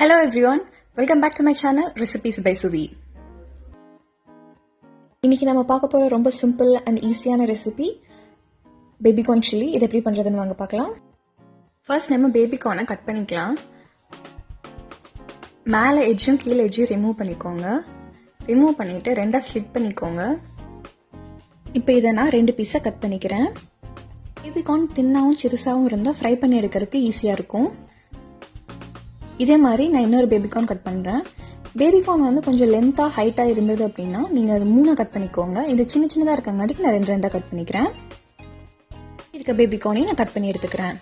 Hello everyone, welcome back to my channel Recipes by Suvi. இன்னைக்கு நம்ம பார்க்க போற ரொம்ப சிம்பிள் அண்ட் ஈஸியான ரெசிபி பேபிகார்ன் சில்லி. இது எப்படி பண்றதுன்னு வாங்க பார்க்கலாம். ஃபர்ஸ்ட் நம்ம பேபிகார்னை கட் பண்ணிக்கலாம். மேலே எட்ஜும் கீழே எட்ஜும் ரிமூவ் பண்ணிக்கோங்க. ரிமூவ் பண்ணிட்டு ரெண்டா ஸ்லிட் பண்ணிக்கோங்க. இப்போ இதை நான் 2 பீஸா கட் பண்ணிக்கிறேன். பேபிகார்ன் தின்னாவும் சிறுசாவும் இருந்தால் ஃப்ரை பண்ணி எடுக்கிறதுக்கு ஈஸியாக இருக்கும். இதே மாதிரி நான் இன்னொரு பேபிகார்ன் கட் பண்ணுறேன். பேபிகார்ன் வந்து கொஞ்சம் லென்த்தாக ஹைட்டாக இருந்தது அப்படின்னா நீங்கள் அது 3 கட் பண்ணிக்கோங்க. இது சின்ன சின்னதாக இருக்கங்காட்டிக்கு நான் 2 கட் பண்ணிக்கிறேன். இதுக்கு பேபிகார்னையும் நான் கட் பண்ணி எடுத்துக்கிறேன்.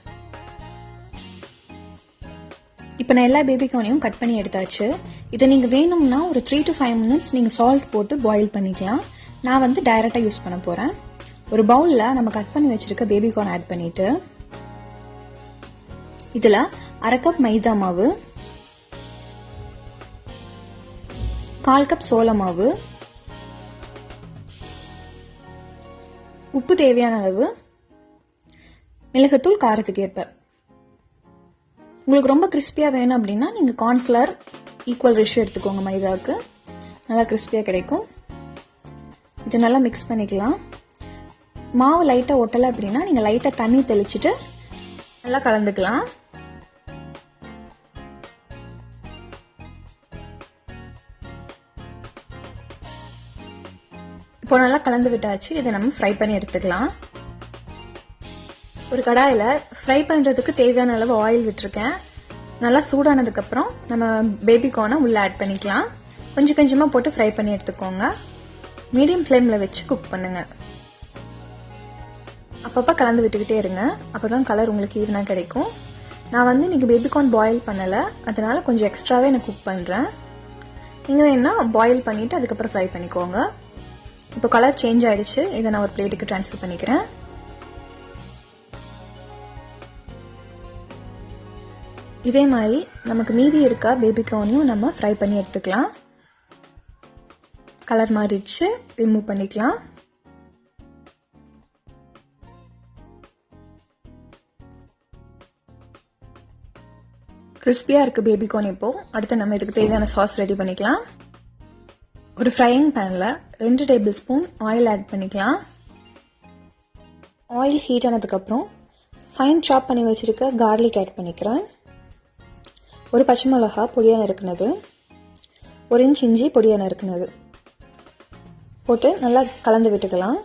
இப்போ நான் எல்லா பேபிகார்னையும் கட் பண்ணி எடுத்தாச்சு. இதை நீங்கள் வேணும்னா ஒரு 3 to 5 minutes நீங்கள் சால்ட் போட்டு பாயில் பண்ணிக்கலாம். நான் வந்து டைரெக்டாக யூஸ் பண்ண போகிறேன். ஒரு பவுலில் நம்ம கட் பண்ணி வச்சுருக்க பேபிகார்ன் ஆட் பண்ணிவிட்டு இதில் 1/2 கப் மைதா மாவு, 1/4 கப் சோள மாவு, உப்பு தேவையான அளவு, மிளகுத்தூள் காரத்துக்கு ஏற்ப. உங்களுக்கு ரொம்ப கிறிஸ்பியாக வேணும் அப்படின்னா நீங்கள் கார்ன்ஃப்ளவர் ஈக்குவல் ரேஷியோ எடுத்துக்கோங்க. மைதாவுக்கு நல்லா கிறிஸ்பியாக கிடைக்கும். இது நல்லா மிக்ஸ் பண்ணிக்கலாம். மாவு லைட்டாக ஒட்டலை அப்படின்னா நீங்கள் லைட்டாக தண்ணி தெளிச்சுட்டு நல்லா கலந்துக்கலாம். இப்போ நல்லா கலந்து விட்டாச்சு. இதை நம்ம ஃப்ரை பண்ணி எடுத்துக்கலாம். ஒரு கடாயில் ஃப்ரை பண்ணுறதுக்கு தேவையான அளவு ஆயில் விட்டுருக்கேன். நல்லா சூடானதுக்கப்புறம் நம்ம பேபிகார்னை உள்ளே ஆட் பண்ணிக்கலாம். கொஞ்சம் கொஞ்சமாக போட்டு ஃப்ரை பண்ணி எடுத்துக்கோங்க. மீடியம் ஃப்ளேமில் வச்சு குக் பண்ணுங்க. அப்பப்போ கலந்து விட்டுக்கிட்டே இருங்க. அப்போ தான் கலர் உங்களுக்கு ஈவனாக கிடைக்கும். நான் வந்து இன்றைக்கி பேபிகார்ன் பாயில் பண்ணலை, அதனால் கொஞ்சம் எக்ஸ்ட்ராவே நான் குக் பண்ணுறேன். நீங்கள் வேணா பாயில் பண்ணிவிட்டு அதுக்கப்புறம் ஃப்ரை பண்ணிக்கோங்க. இப்போ கலர் சேஞ்ச் ஆயிடுச்சு. இதை நான் ஒரு பிளேட்டுக்கு ட்ரான்ஸ்ஃபர் பண்ணிக்கிறேன். இதே மாதிரி நமக்கு மீதி இருக்க பேபிகார்னையும் நம்ம ஃப்ரை பண்ணி எடுத்துக்கலாம். கலர் மாறிடுச்சு, ரிமூவ் பண்ணிக்கலாம். கிறிஸ்பியாக இருக்குது பேபிகார்ன். இப்போ அடுத்து நம்ம இதுக்கு தேவையான சாஸ் ரெடி பண்ணிக்கலாம். ஒரு ஃப்ரையிங் பேனில் 2 டேபிள் ஸ்பூன் ஆயில் ஆட் பண்ணிக்கலாம். ஆயில் ஹீட் ஆனதுக்கப்புறம் ஃபைன் சாப் பண்ணி வச்சுருக்க கார்லிக் ஆட் பண்ணிக்கிறேன். ஒரு பச்சை மிளகா பொடியாக நறுக்குனது, 1 இன்ச் இஞ்சி பொடியாக நறுக்குனது போட்டு நல்லா கலந்து விட்டுக்கலாம்.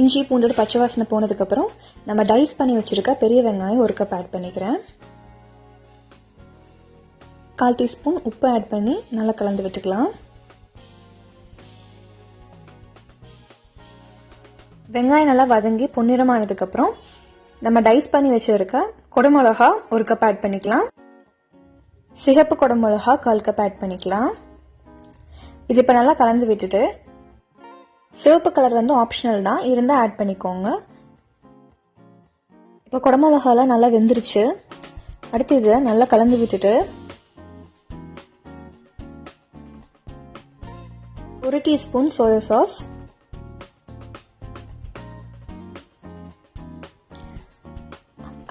இஞ்சி பூண்டு பச்சை வாசனை போனதுக்கப்புறம் நம்ம டைஸ் பண்ணி வச்சுருக்க பெரிய வெங்காயம் 1 கப் ஆட் பண்ணிக்கிறேன். 1/4 டீஸ்பூன் உப்பு ஆட் பண்ணி நல்லா கலந்து விட்டுக்கலாம். வெங்காயம் நல்லா வதங்கி பொன்னிறமானதுக்கப்புறம் நம்ம டைஸ் பண்ணி வச்சிருக்க குடமிளகா 1 கப் ஆட் பண்ணிக்கலாம். சிகப்பு குடமிளகா 1/4 கப் ஆட் பண்ணிக்கலாம். இது இப்போ நல்லா கலந்து விட்டுட்டு, சிவப்பு கலர் வந்து ஆப்ஷனல் தான், இருந்தால் ஆட் பண்ணிக்கோங்க. இப்போ குடமிளகாலாம் நல்லா வெந்துருச்சு. அடுத்து இதை நல்லா கலந்து விட்டுட்டு 1 teaspoon soya sauce,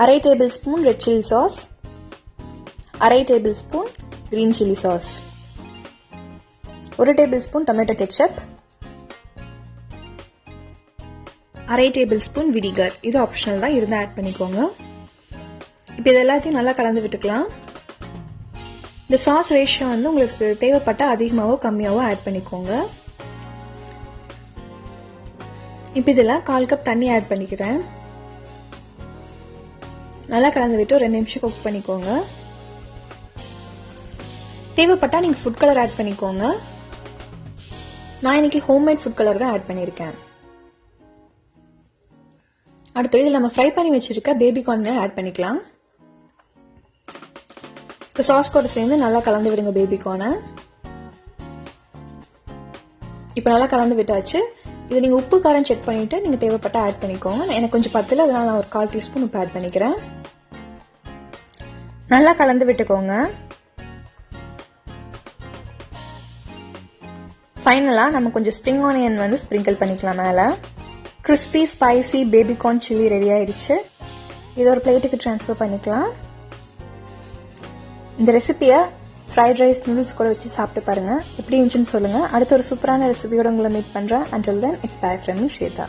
1/2 table spoon red chilli sauce, 1/2 table spoon green chilli sauce, 1 table spoon tomato ketchup, 1/2 table spoon vinegar. இது ஆப்ஷனல் தான், இருந்தால் ஆட் பண்ணிக்கோங்க. இப்போ இது எல்லாத்தையும் நல்லா கலந்து விட்டுக்கலாம். இந்த சாஸ் ரேஷியோ வந்து உங்களுக்கு தேவைப்பட்ட அதிகமாகவோ கம்மியாகவோ ஆட் பண்ணிக்கோங்க. இப்போ இதில் 1/4 கப் தண்ணி ஆட் பண்ணிக்கிறேன். நல்லா கலந்து விட்டு ஒரு 2 நிமிஷம் குக் பண்ணிக்கோங்க. தேவைப்பட்டா நீங்கள் ஃபுட் கலர் ஆட் பண்ணிக்கோங்க. நான் இன்னைக்கு ஹோம்மேட் ஃபுட் கலர் தான் ஆட் பண்ணியிருக்கேன். அடுத்து இதில் நம்ம ஃப்ரை பண்ணி வச்சிருக்க பேபிகார்னை ஆட் பண்ணிக்கலாம். இப்போ சாஸ் கூட சேர்ந்து நல்லா கலந்து விடுங்க பேபிகார்னை. இப்போ நல்லா கலந்து விட்டாச்சு. இது நீங்கள் உப்பு காரம் செக் பண்ணிவிட்டு நீங்கள் தேவைப்பட்ட ஆட் பண்ணிக்கோங்க. எனக்கு கொஞ்சம் பத்தில், அதனால் நான் ஒரு 1/4 டீஸ்பூன் உப்பு ஆட் பண்ணிக்கிறேன். நல்லா கலந்து விட்டுக்கோங்க. ஃபைனலாக நம்ம கொஞ்சம் ஸ்ப்ரிங் ஆனியன் வந்து ஸ்ப்ரிங்கிள் பண்ணிக்கலாம் மேலே. Crispy spicy baby corn chilli ready ஆயிடுச்சு. இது ஒரு பிளேட்டுக்கு ட்ரான்ஸ்ஃபர் பண்ணிக்கலாம். இந்த ரெசிபியை ஃப்ரைட் ரைஸ் நூடுல்ஸ் கூட வச்சு சாப்பிட்டு பாருங்கள். எப்படி இருந்துச்சுன்னு சொல்லுங்கள். அடுத்த ஒரு சூப்பரான ரெசிபியோட உங்களை மீட் பண்ணுறேன். Until then, it's bye from me, Shweta.